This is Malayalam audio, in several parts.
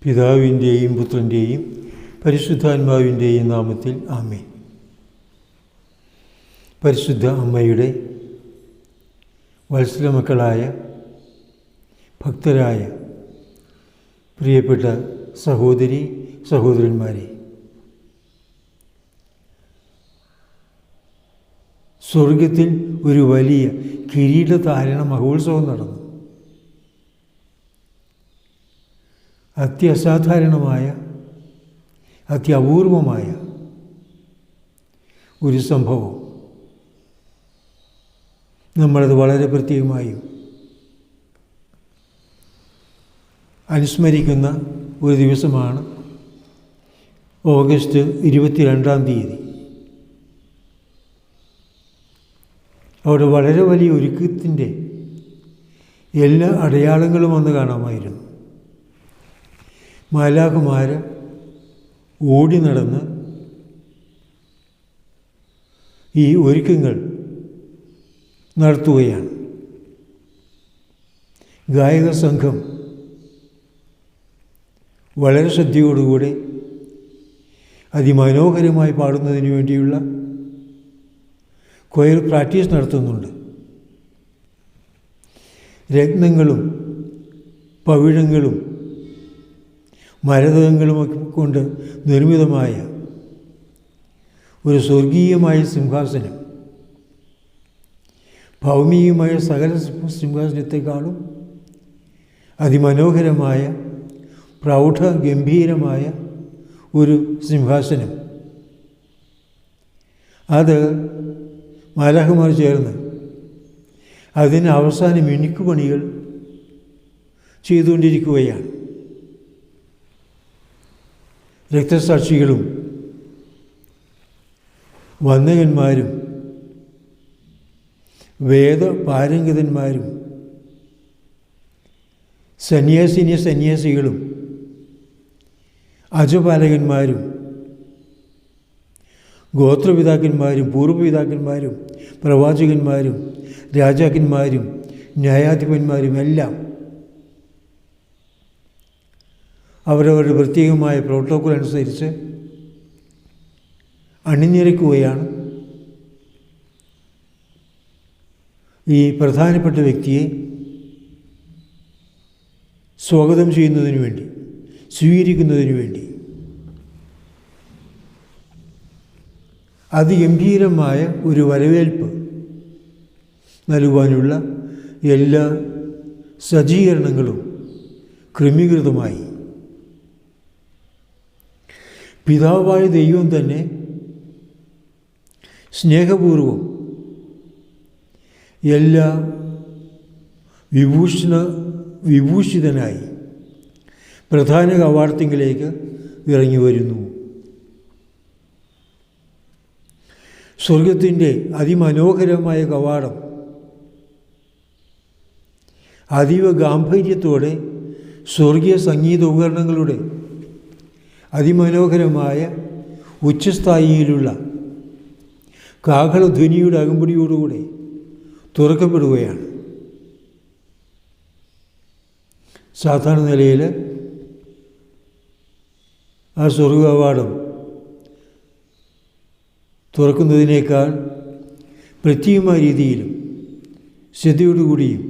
പിതാവിൻ്റെയും പുത്രൻ്റെയും പരിശുദ്ധാത്മാവിൻ്റെയും നാമത്തിൽ ആമേൻ. പരിശുദ്ധ അമ്മയുടെ വത്സലമക്കളായ ഭക്തരായ പ്രിയപ്പെട്ട സഹോദരി സഹോദരന്മാരെ, സ്വർഗത്തിൽ ഒരു വലിയ കിരീടധാരണ മഹോത്സവം നടന്നു. അത്യസാധാരണമായ അത്യപൂർവമായ ഒരു സംഭവം. നമ്മളത് വളരെ പ്രത്യേകമായും അനുസ്മരിക്കുന്ന ഒരു ദിവസമാണ് ഓഗസ്റ്റ് 22 അവിടെ വളരെ വലിയ ഒരുക്കത്തിൻ്റെ എല്ലാ അടയാളങ്ങളും വന്ന് കാണാമായിരുന്നു. മാലാഖമാർ ഓടി നടന്ന് ഈ ഒരുക്കങ്ങൾ നടത്തുകയാണ്. ഗായക സംഘം വളരെ ശ്രദ്ധയോടുകൂടി അതിമനോഹരമായി പാടുന്നതിന് വേണ്ടിയുള്ള കൊയർ പ്രാക്ടീസ് നടത്തുന്നുണ്ട്. രത്നങ്ങളും പവിഴങ്ങളും മരതകങ്ങളുമൊക്കെ കൊണ്ട് നിർമ്മിതമായ ഒരു സ്വർഗീയമായ സിംഹാസനം ഭൗമികമായ സകല സിംഹാസനത്തെക്കാളും അതിമനോഹരമായ പ്രൗഢ ഗംഭീരമായ ഒരു സിംഹാസനം. അത് മാലാഖമാർ ചേർന്ന് അതിന് അവസാന മിനുക്കുപണികൾ ചെയ്തുകൊണ്ടിരിക്കുകയാണ്. രക്തസാക്ഷികളും വന്ദകന്മാരും വേദപാരംഗതന്മാരും സന്യാസിനികളും അജപാലകന്മാരും ഗോത്രപിതാക്കന്മാരും പൂർവ്വപിതാക്കന്മാരും പ്രവാചകന്മാരും രാജാക്കന്മാരും ന്യായാധിപന്മാരും എല്ലാം അവരവരുടെ പ്രത്യേകമായ പ്രോട്ടോക്കോൾ അനുസരിച്ച് അണിനിരക്കുകയാണ്. ഈ പ്രധാനപ്പെട്ട വ്യക്തിയെ സ്വാഗതം ചെയ്യുന്നതിന് വേണ്ടി, സ്വീകരിക്കുന്നതിന് വേണ്ടി അതിഗംഭീരമായ ഒരു വരവേൽപ്പ് നൽകുവാനുള്ള എല്ലാ സജ്ജീകരണങ്ങളും ക്രമീകൃതമായി. പിതാവായ ദൈവം തന്നെ സ്നേഹപൂർവം എല്ലാ വിഭൂഷിതനായി പ്രധാന കവാടത്തിങ്കിലേക്ക് ഇറങ്ങി വരുന്നു. സ്വർഗത്തിൻ്റെ അതിമനോഹരമായ കവാടം അതീവ ഗാംഭീര്യത്തോടെ സ്വർഗീയ സംഗീത ഉപകരണങ്ങളുടെ അതിമനോഹരമായ ഉച്ചസ്ഥായിയിലുള്ള കാഹളധ്വനിയുടെ അകമ്പടിയോടുകൂടെ തുറക്കപ്പെടുകയാണ്. സാധാരണ നിലയിൽ ആ സ്വർഗകവാടം തുറക്കുന്നതിനേക്കാൾ പ്രത്യേകമായ രീതിയിലും ശ്രദ്ധയോടുകൂടിയും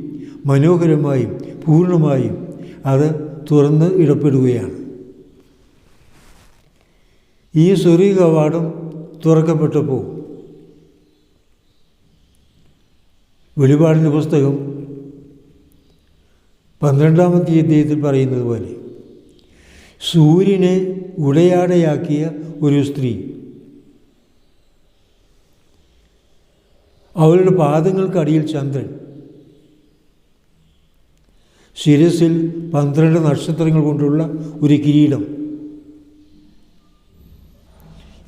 മനോഹരമായും പൂർണ്ണമായും അത് തുറന്ന് ഇടപെടുകയാണ്. ഈ സ്വർഗീയ കവാടം തുറക്കപ്പെട്ടപ്പോൾ വെളിപാടിൻ്റെ പുസ്തകം 12-ാമത്തെ അധ്യായത്തിൽ പറയുന്നത് പോലെ സൂര്യനെ ഉടയാടയാക്കിയ ഒരു സ്ത്രീ, അവളുടെ പാദങ്ങൾക്കടിയിൽ ചന്ദ്രൻ, ശിരസിൽ 12 നക്ഷത്രങ്ങൾ കൊണ്ടുള്ള ഒരു കിരീടം,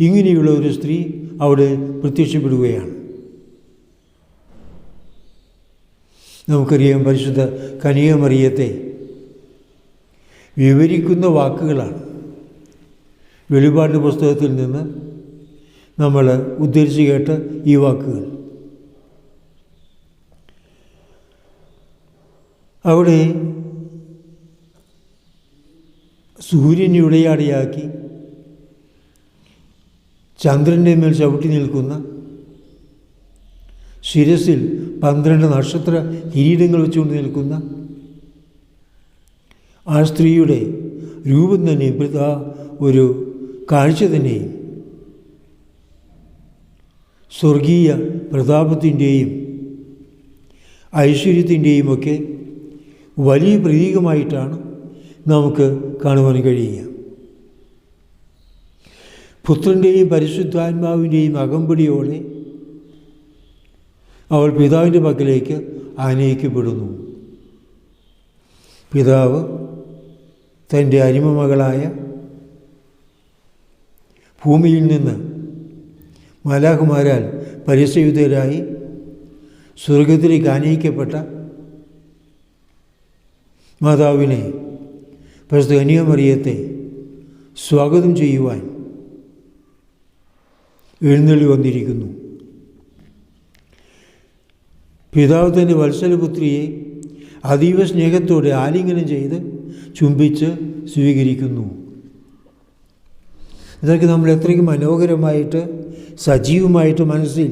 ഇങ്ങനെയുള്ള ഒരു സ്ത്രീ അവിടെ പ്രത്യക്ഷപ്പെടുകയാണ്. നമുക്കറിയാം, പരിശുദ്ധ കന്യകമറിയത്തെ വിവരിക്കുന്ന വാക്കുകളാണ് വെളിപാടിൻ്റെ പുസ്തകത്തിൽ നിന്ന് നമ്മൾ ഉദ്ധരിച്ച് കേട്ട ഈ വാക്കുകൾ. അവിടെ സൂര്യനെ ഉടയാടിയാക്കി ചന്ദ്രൻ്റെ മേൽ ചവിട്ടി നിൽക്കുന്ന, ശിരസിൽ 12 നക്ഷത്ര കിരീടങ്ങൾ വെച്ചുകൊണ്ട് നിൽക്കുന്ന ആ സ്ത്രീയുടെ രൂപം തന്നെയും ആ ഒരു കാഴ്ച തന്നെയും സ്വർഗീയ പ്രതാപത്തിൻ്റെയും ഐശ്വര്യത്തിൻ്റെയും ഒക്കെ വലിയ പ്രതീകമായിട്ടാണ് നമുക്ക് കാണുവാൻ കഴിയുക. പുത്രൻ്റെയും പരിശുദ്ധാത്മാവിൻ്റെയും അകമ്പടിയോടെ അവൾ പിതാവിൻ്റെ പക്കലേക്ക് ആനയിക്കപ്പെടുന്നു. പിതാവ് തൻ്റെ അരിമമകളായ ഭൂമിയിൽ നിന്ന് മാലാഖമാരാൽ പരിസയുതരായി സ്വർഗത്തിലേക്ക് ആനയിക്കപ്പെട്ട മാതാവിനെ, പരിശുദ്ധ കന്യാമറിയത്തെ സ്വാഗതം ചെയ്യുവാൻ എഴുന്നള്ളി വന്നിരിക്കുന്നു. പിതാവ് തൻ്റെ വത്സലപുത്രിയെ അതീവ സ്നേഹത്തോടെ ആലിംഗനം ചെയ്ത് ചുംബിച്ച് സ്വീകരിക്കുന്നു. ഇതൊക്കെ നമ്മൾ എത്രയ്ക്ക് മനോഹരമായിട്ട് സജീവമായിട്ട് മനസ്സിൽ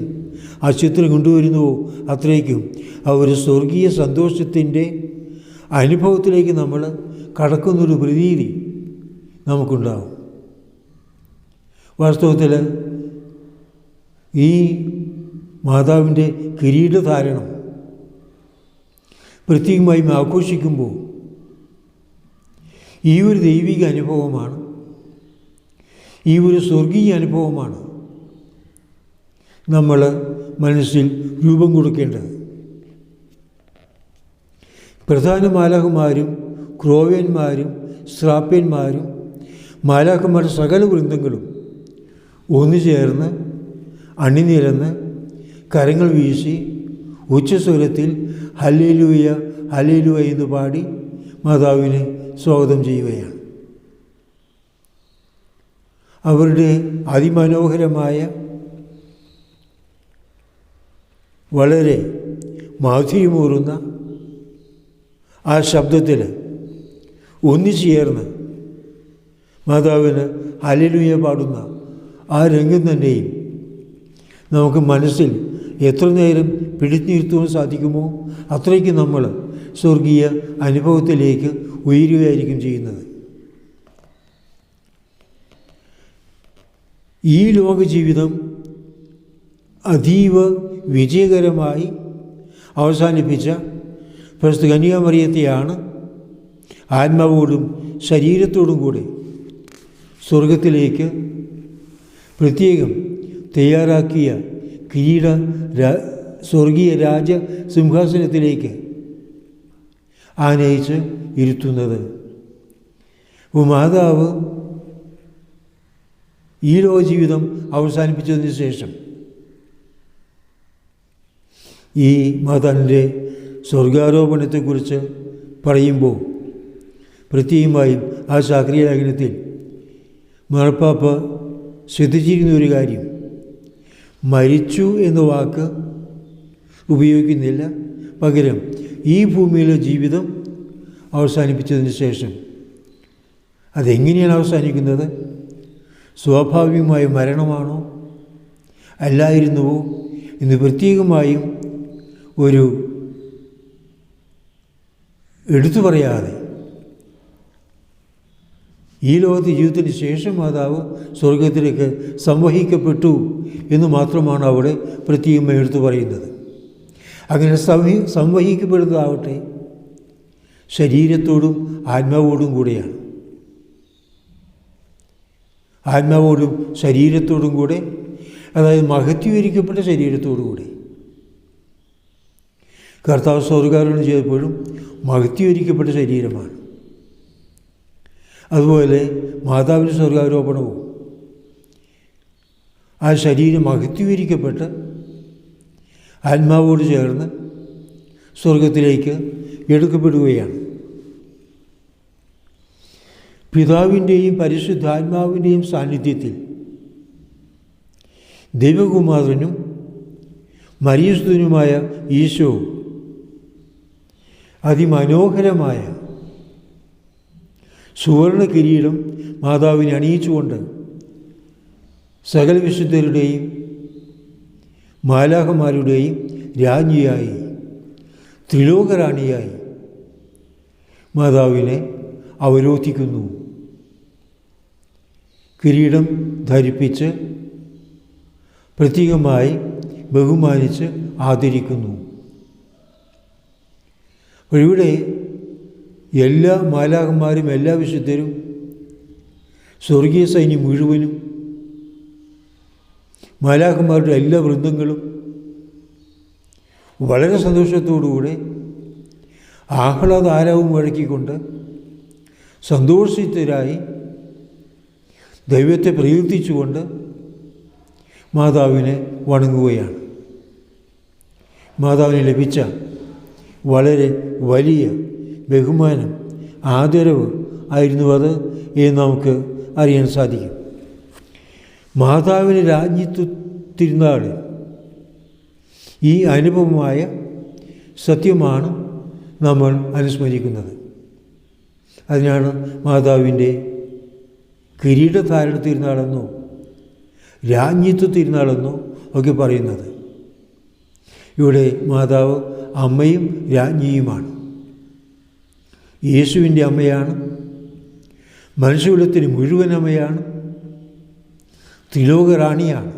ആ ചിത്രം കൊണ്ടുവരുന്നുവോ അത്രയ്ക്കും ആ ഒരു സ്വർഗീയ സന്തോഷത്തിൻ്റെ അനുഭവത്തിലേക്ക് നമ്മൾ കടക്കുന്നൊരു പ്രതീതി നമുക്കുണ്ടാവും. വാസ്തവത്തിൽ ഈ മാതാവിൻ്റെ കിരീടധാരണം പ്രത്യേകമായും ആഘോഷിക്കുമ്പോൾ ഈ ഒരു ദൈവിക അനുഭവമാണ്, ഈ ഒരു സ്വർഗീയ അനുഭവമാണ് നമ്മൾ മനസ്സിൽ രൂപം കൊടുക്കേണ്ടത്. പ്രധാന മാലാഖമാരും ക്രോവ്യന്മാരും ശ്രാപ്യന്മാരും മാലാഖമാരുടെ സകല വൃന്ദങ്ങളും ഒന്നു ചേർന്ന് അണിനിരന്ന് കരങ്ങൾ വീശി ഉച്ചസ്വരത്തിൽ ഹല്ലേലൂയ ഹല്ലേലൂയ എന്ന് പാടി മാതാവിനെ സ്വാഗതം ചെയ്യുകയാണ്. അവരുടെ അതിമനോഹരമായ വളരെ മാധുര്യമൂറുന്ന ആ ശബ്ദത്തിൽ ഒന്നിച്ചേർന്ന് മാതാവിന് ഹല്ലേലൂയ പാടുന്ന ആ രംഗം തന്നെയും നമുക്ക് മനസ്സിൽ എത്ര നേരം പിടിച്ചു നിർത്തുവാൻ സാധിക്കുമോ അത്രയ്ക്ക് നമ്മൾ സ്വർഗീയ അനുഭവത്തിലേക്ക് ഉയരുകയായിരിക്കും ചെയ്യുന്നത്. ഈ ലോക ജീവിതം അതീവ വിജയകരമായി അവസാനിപ്പിച്ച പരിശുദ്ധ കന്യാമറിയത്തെയാണ് ആത്മാവോടും ശരീരത്തോടും കൂടെ സ്വർഗത്തിലേക്ക് പ്രത്യേകം തയ്യാറാക്കിയ സ്വർഗീയ രാജ സിംഹാസനത്തിലേക്ക് ആനയിച്ച് ഇരുത്തുന്നത്. മാതാവ് ഈ ലോകജീവിതം അവസാനിപ്പിച്ചതിന് ശേഷം ഈ മാതാവിൻ്റെ സ്വർഗാരോപണത്തെക്കുറിച്ച് പറയുമ്പോൾ പ്രത്യേകമായും ആ ശാക്രിയ ലേഖനത്തിൽ മാർപ്പാപ്പ ശ്രദ്ധിച്ചിരുന്ന ഒരു കാര്യം, മരിച്ചു എന്ന വാക്ക് ഉപയോഗിക്കുന്നില്ല, പകരം ഈ ഭൂമിയിലെ ജീവിതം അവസാനിപ്പിച്ചതിന് ശേഷം. അതെങ്ങനെയാണ് അവസാനിക്കുന്നത്? സ്വാഭാവികമായ മരണമാണോ അല്ലായിരുന്നുവോ എന്ന് പ്രത്യേകമായും ഒരു എടുത്തു പറയാതെ ഈ ലോകത്തെ ജീവിതത്തിന് ശേഷം മാതാവ് സ്വർഗത്തിലേക്ക് സംവഹിക്കപ്പെട്ടു എന്ന് മാത്രമാണ് അവിടെ പ്രത്യേകമായി എടുത്തു പറയുന്നത്. അങ്ങനെ സംവഹിക്കപ്പെടുന്നതാവട്ടെ ശരീരത്തോടും ആത്മാവോടും കൂടെയാണ്. ആത്മാവോടും ശരീരത്തോടും കൂടെ, അതായത് മഹത്വീകരിക്കപ്പെട്ട ശരീരത്തോടു കൂടെ. കർത്താവ് സ്വർഗാരോഹണം ചെയ്തപ്പോഴും മഹത്വീകരിക്കപ്പെട്ട ശരീരമാണ്. അതുപോലെ മാതാവിൻ്റെ സ്വർഗാരോപണവും ആ ശരീരം മഹത്വീകരിക്കപ്പെട്ട് ആത്മാവോട് ചേർന്ന് സ്വർഗത്തിലേക്ക് എടുക്കപ്പെടുകയാണ്. പിതാവിൻ്റെയും പരിശുദ്ധാത്മാവിൻ്റെയും സാന്നിധ്യത്തിൽ ദൈവകുമാരനും മരിയസുതനുമായ ഈശോ അതിമനോഹരമായ സുവർണ കിരീടം മാതാവിനെ അണിയിച്ചുകൊണ്ട് സകല വിശുദ്ധരുടെയും മാലാഖമാരുടെയും രാജ്ഞിയായി ത്രിലോകറാണിയായി മാതാവിനെ അവരോധിക്കുന്നു. കിരീടം ധരിപ്പിച്ച് പ്രത്യേകമായി ബഹുമാനിച്ച് ആദരിക്കുന്നു. ഇവിടെ എല്ലാ മാലാഖമാരും എല്ലാ വിശുദ്ധരും സ്വർഗീയ സൈന്യം മുഴുവനും മാലാഖമാരുടെ എല്ലാ വൃന്ദങ്ങളും വളരെ സന്തോഷത്തോടുകൂടെ ആഹ്ലാദാരവും മുഴക്കിക്കൊണ്ട് സന്തോഷിതരായി ദൈവത്തെ പ്രകീർത്തിച്ചുകൊണ്ട് മാതാവിനെ വണങ്ങുകയാണ്. മാതാവിന് ലഭിച്ച വളരെ വലിയ ബഹുമാനം, ആദരവ് ആയിരുന്നു അത് എന്ന് നമുക്ക് അറിയാൻ സാധിക്കും. മാതാവിന് രാജ്ഞിത്വ തിരുനാൾ ഈ അനുഭവമായ സത്യമാണ് നമ്മൾ അനുസ്മരിക്കുന്നത്. അതിനാണ് മാതാവിൻ്റെ കിരീടധാരണ തിരുനാളെന്നോ രാജ്ഞിത്വ തിരുനാളെന്നോ ഒക്കെ പറയുന്നത്. ഇവിടെ മാതാവ് അമ്മയും രാജ്ഞിയുമാണ്. യേശുവിൻ്റെ അമ്മയാണ്, മനുഷ്യകുലത്തിന് മുഴുവൻ അമ്മയാണ്, ത്രിലോകറാണിയാണ്.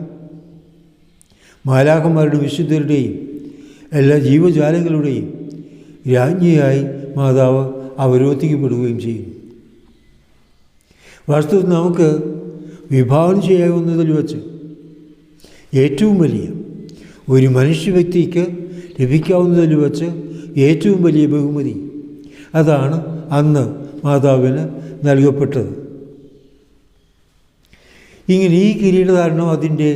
മാലാഖമാരുടെ വിശുദ്ധരുടെയും എല്ലാ ജീവജാലങ്ങളുടെയും രാജ്ഞിയായി മാതാവ് അവരോധിക്കപ്പെടുകയും ചെയ്യുന്നു. വാസ്തവത്തിൽ നമുക്ക് വിഭാവനം ചെയ്യാവുന്നതിൽ വച്ച് ഏറ്റവും വലിയ ഒരു മനുഷ്യ വ്യക്തിക്ക് ലഭിക്കാവുന്നതിൽ വച്ച് ഏറ്റവും വലിയ ബഹുമതി അതാണ് അന്ന് മാതാവിന് നൽകപ്പെട്ടത്. ഇങ്ങനെ ഈ കിരീടധാരണം അതിൻ്റെ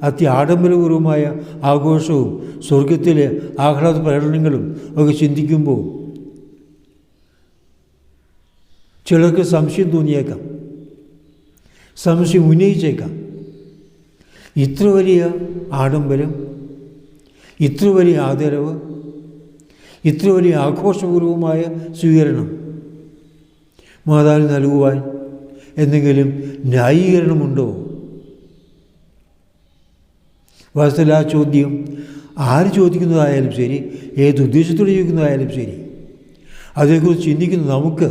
അത്യാഡംബരപൂർവമായ ആഘോഷവും സ്വർഗത്തിലെ ആഹ്ലാദ പ്രകടനങ്ങളും ഒക്കെ ചിന്തിക്കുമ്പോൾ ചിലർക്ക് സംശയം തോന്നിയേക്കാം, സംശയം ഉന്നയിച്ചേക്കാം. ഇത്ര വലിയ ആഡംബരം, ഇത്ര വലിയ ആദരവ്, ഇത്ര വലിയ ആഘോഷപൂർവമായ സ്വീകരണം മാതാവിന് നൽകുവാൻ എന്തെങ്കിലും ന്യായീകരണമുണ്ടോ? വാസ്തവത്തിൽ ആ ചോദ്യം ആര് ചോദിക്കുന്നതായാലും ശരി, ഏത് ഉദ്ദേശത്തോടെ ചോദിക്കുന്നതായാലും ശരി, അതേക്കുറിച്ച് ചിന്തിക്കുന്ന നമുക്ക്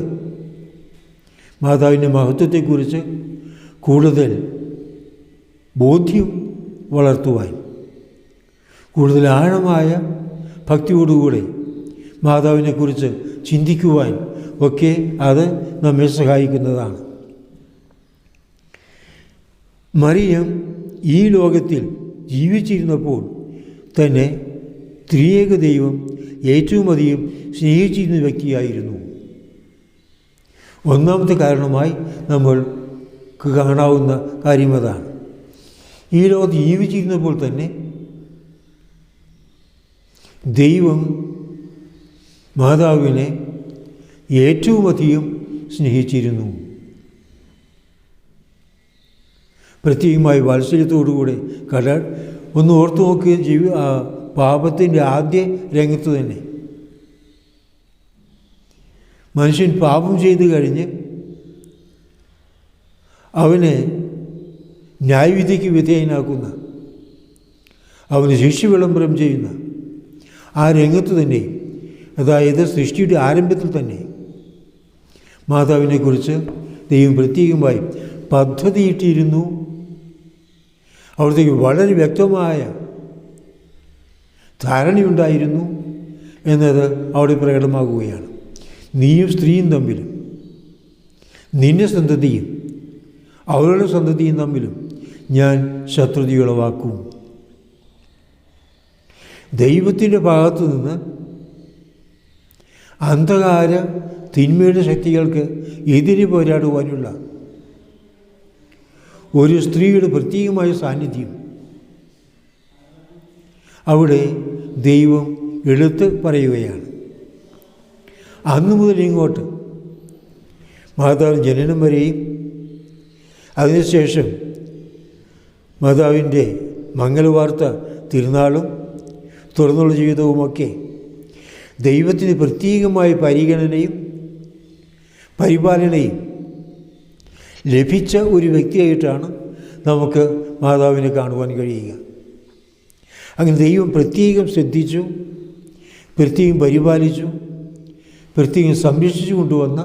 മാതാവിൻ്റെ മഹത്വത്തെക്കുറിച്ച് കൂടുതൽ ബോധ്യം വളർത്തുവാൻ, കൂടുതൽ ആഴമായ ഭക്തിയോടുകൂടെ മാതാവിനെക്കുറിച്ച് ചിന്തിക്കുവാൻ ഒക്കെ അത് നമ്മെ സഹായിക്കുന്നതാണ്. മറിയം ഈ ലോകത്തിൽ ജീവിച്ചിരുന്നപ്പോൾ തന്നെ ത്രിയേക ദൈവം ഏറ്റവും അധികം സ്നേഹിച്ചിരുന്ന വ്യക്തിയായിരുന്നു. ഒന്നാമത്തെ കാരണമായി നമ്മൾക്ക് കാണാവുന്ന കാര്യം അതാണ്. ഈ ലോകത്ത് ജീവിച്ചിരുന്നപ്പോൾ തന്നെ ദൈവം മാതാവിനെ ഏറ്റവും അധികം സ്നേഹിച്ചിരുന്നു. പ്രത്യേകമായി വാത്സല്യത്തോടുകൂടെ ഒന്ന് ഓർത്തു നോക്കുക. പാപത്തിൻ്റെ ആദ്യ രംഗത്ത് തന്നെ മനുഷ്യൻ പാപം ചെയ്തു കഴിഞ്ഞ് അവനെ ന്യായവിധിക്ക് വിധേയനാക്കുന്ന, അവന് ശിക്ഷ വിളംബരം ചെയ്യുന്ന ആ രംഗത്ത് തന്നെ, അതായത് സൃഷ്ടിയുടെ ആരംഭത്തിൽ തന്നെ മാതാവിനെക്കുറിച്ച് ദൈവം പ്രത്യേകമായി പദ്ധതിയിട്ടിരുന്നു. അവിടത്തേക്ക് വളരെ വ്യക്തമായ ധാരണയുണ്ടായിരുന്നു എന്നത് അവിടെ പ്രകടമാകുകയാണ്. നീയും സ്ത്രീയും തമ്മിലും നിന്റെ സന്തതിയും അവരുടെ സന്തതിയും തമ്മിലും ഞാൻ ശത്രുതയുളവാക്കും. ദൈവത്തിൻ്റെ ഭാഗത്തു നിന്ന് അന്ധകാര തിന്മയുടെ ശക്തികൾക്ക് എതിരെ പോരാടുവാനുള്ള ഒരു സ്ത്രീയുടെ പ്രത്യേകമായ സാന്നിധ്യം അവിടെ ദൈവം എടുത്ത് പറയുകയാണ്. അന്നു മുതൽ ഇങ്ങോട്ട് മാതാവിൻ്റെ ജനനം വരെയും അതിനുശേഷം മാതാവിൻ്റെ മംഗളവാർത്ത തിരുനാളും തുറന്നുള്ള ജീവിതവുമൊക്കെ ദൈവത്തിന് പ്രത്യേകമായ പരിഗണനയും പരിപാലനയും ലഭിച്ച ഒരു വ്യക്തിയായിട്ടാണ് നമുക്ക് മാതാവിനെ കാണുവാൻ കഴിയുക. അങ്ങനെ ദൈവം പ്രത്യേകം ശ്രദ്ധിച്ചു, പ്രത്യേകം പരിപാലിച്ചു, പ്രത്യേകം സംരക്ഷിച്ചു കൊണ്ടുവന്ന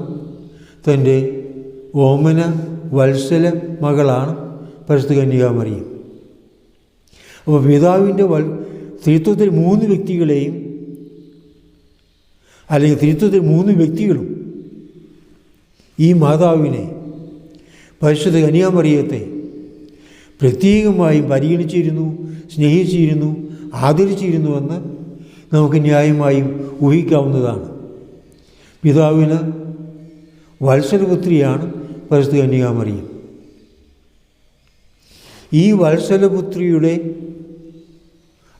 തൻ്റെ ഓമന വത്സല മകളാണ് പരിശുദ്ധ കന്യകാമറിയം. അപ്പോൾ പിതാവിൻ്റെ ത്രിത്വത്തിൽ 3 വ്യക്തികളെയും, അല്ലെങ്കിൽ ത്രിത്വത്തിൽ 3 വ്യക്തികളും ഈ മാതാവിനെ, പരിശുദ്ധ കന്യകാമറിയത്തെ പ്രത്യേകമായും പരിഗണിച്ചിരുന്നു, സ്നേഹിച്ചിരുന്നു, ആദരിച്ചിരുന്നുവെന്ന് നമുക്ക് ന്യായമായും ഊഹിക്കാവുന്നതാണ്. പിതാവിന് വത്സലപുത്രിയാണ് പരിശുദ്ധ കന്യകാമറിയം. ഈ വത്സലപുത്രിയുടെ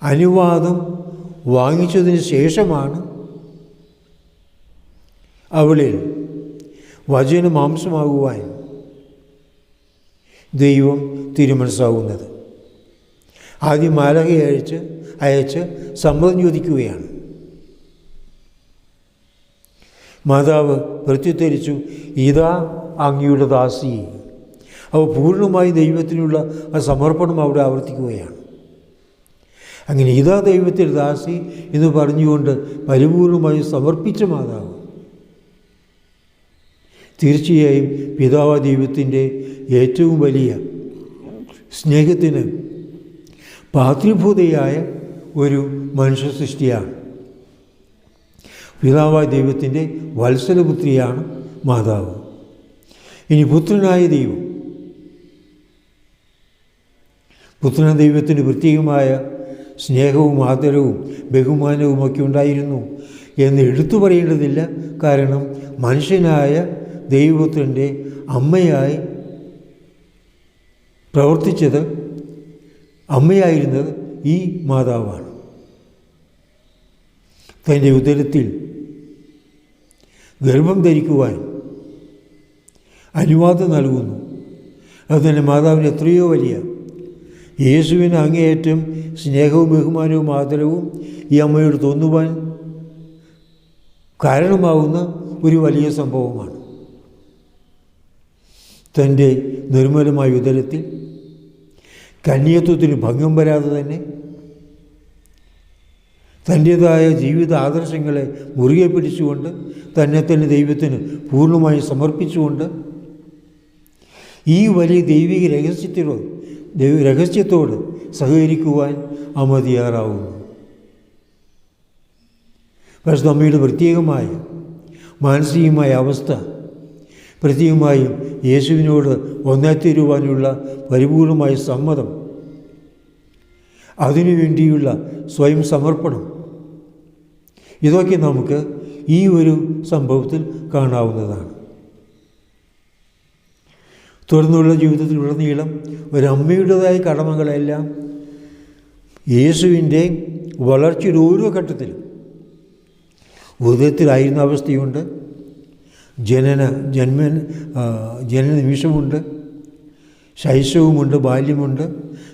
അനുവാദം വാങ്ങിച്ചതിന് ശേഷമാണ് അവളിൽ വചനമാംസമാകുവാൻ ദൈവം തീരുമാനിച്ചാവുന്നത്. ആദ്യം മാലാഖയെ അയച്ച് സമ്മതം ചോദിക്കുകയാണ്. മാതാവ് പ്രത്യുത്തരിച്ചു, ഇതാ അങ്ങയുടെ ദാസി. അപ്പോൾ പൂർണ്ണമായി ദൈവത്തിനുള്ള ആ സമർപ്പണം അവിടെ ആവർത്തിക്കുകയാണ്. അങ്ങനെ ഇതാ ദൈവത്തിൽ ദാസി എന്ന് പറഞ്ഞുകൊണ്ട് പരിപൂർണമായി സമർപ്പിച്ച മാതാവ് തീർച്ചയായും പിതാവ ദൈവത്തിൻ്റെ ഏറ്റവും വലിയ സ്നേഹത്തിന് പാത്രീഭൂതയായ ഒരു മനുഷ്യ സൃഷ്ടിയാണ്. പിതാവായ ദൈവത്തിൻ്റെ വത്സലപുത്രിയാണ് മാതാവ്. ഇനി പുത്രനായ ദൈവം, പുത്രനായ ദൈവത്തിന് പ്രത്യേകമായ സ്നേഹവും ആദരവും ബഹുമാനവും ഒക്കെ ഉണ്ടായിരുന്നു എന്ന് എടുത്തു പറയേണ്ടതില്ല. കാരണം മനുഷ്യനായ ദൈവപുത്രൻ്റെ അമ്മയായി പ്രവർത്തിച്ചത്, അമ്മയായിരുന്നത് ഈ മാതാവാണ്. തൻ്റെ ഉദരത്തിൽ ഗർഭം ധരിക്കുവാൻ അനുവാദം നൽകുന്നു. അതുതന്നെ മാതാവിന് എത്രയോ വലിയ, യേശുവിന് അങ്ങേയറ്റം സ്നേഹവും ബഹുമാനവും ആദരവും ഈ അമ്മയോട് തോന്നുവാൻ കാരണമാകുന്ന ഒരു വലിയ സംഭവമാണ്. തൻ്റെ നിർമ്മലമായ ഉദരത്തിൽ കന്യത്വത്തിന് ഭംഗം വരാതെ തന്നെ തൻ്റേതായ ജീവിത ആദർശങ്ങളെ മുറുകെ പിടിച്ചുകൊണ്ട് തന്നെ ദൈവത്തിന് പൂർണ്ണമായി സമർപ്പിച്ചുകൊണ്ട് ഈ വലിയ ദൈവിക രഹസ്യത്തോട് സഹകരിക്കുവാൻ അമ്മ തയ്യാറാവുന്നു. പക്ഷേ അമ്മയുടെ പ്രത്യേകമായ മാനസികമായ അവസ്ഥ, പ്രത്യേകമായും യേശുവിനോട് ഒന്നായിത്തീരുവാനുള്ള പരിപൂർണമായ സമ്മതം, അതിനുവേണ്ടിയുള്ള സ്വയം സമർപ്പണം, ഇതൊക്കെ നമുക്ക് ഈ ഒരു സംഭവത്തിൽ കാണാവുന്നതാണ്. തുടർന്നുള്ള ജീവിതത്തിലുടനീളം ഒരമ്മയുടേതായ കടമകളെല്ലാം യേശുവിൻ്റെ വളർച്ചയുടെ ഓരോ ഘട്ടത്തിലും ഉദരത്തിലായിരുന്ന അവസ്ഥയുണ്ട്, ജനന നിമിഷമുണ്ട്, ശൈശവമുണ്ട്, ബാല്യമുണ്ട്,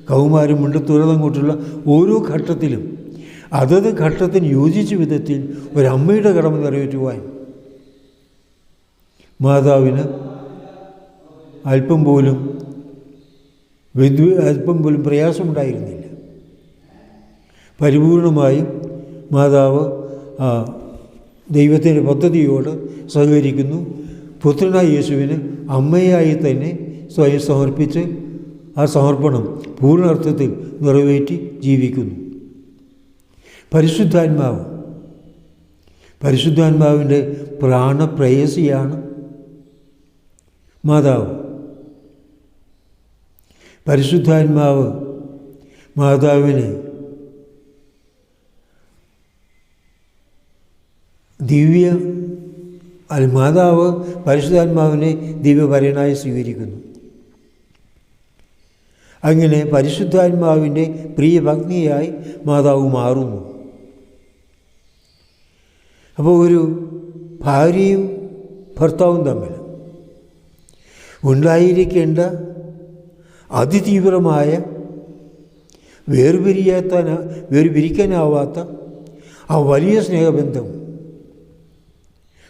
കൗമാരമുണ്ട്, തുടർന്നങ്ങോട്ടുള്ള ഓരോ ഘട്ടത്തിലും അതത് ഘട്ടത്തിന് യോജിച്ച വിധത്തിൽ ഒരമ്മയുടെ കടമ നിറവേറ്റുവാൻ മാതാവിന് അല്പം പോലും പ്രയാസമുണ്ടായിരുന്നില്ല. പരിപൂർണമായും മാതാവ് ദൈവത്തിൻ്റെ പദ്ധതിയോട് സഹകരിക്കുന്നു. പുത്രനായ യേശുവിന് അമ്മയായി തന്നെ സ്വയം സമർപ്പിച്ച് ആ സമർപ്പണം പൂർണ്ണാർത്ഥത്തിൽ നിറവേറ്റി ജീവിക്കുന്നു. പരിശുദ്ധാത്മാവിൻ്റെ പ്രാണപ്രേയസിയാണ് മാതാവ്. പരിശുദ്ധാത്മാവ് മാതാവിനെ മാതാവ് പരിശുദ്ധാത്മാവിനെ ദിവ്യവരനായി സ്വീകരിക്കുന്നു. അങ്ങനെ പരിശുദ്ധാത്മാവിൻ്റെ പ്രിയ പത്നിയായി മാതാവ് മാറുന്നു. അപ്പോൾ ഒരു ഭാര്യയും ഭർത്താവും തമ്മിൽ ഉണ്ടായിരിക്കേണ്ട അതിതീവ്രമായ വേർപിരിക്കാനാവാത്ത ആ വലിയ സ്നേഹബന്ധം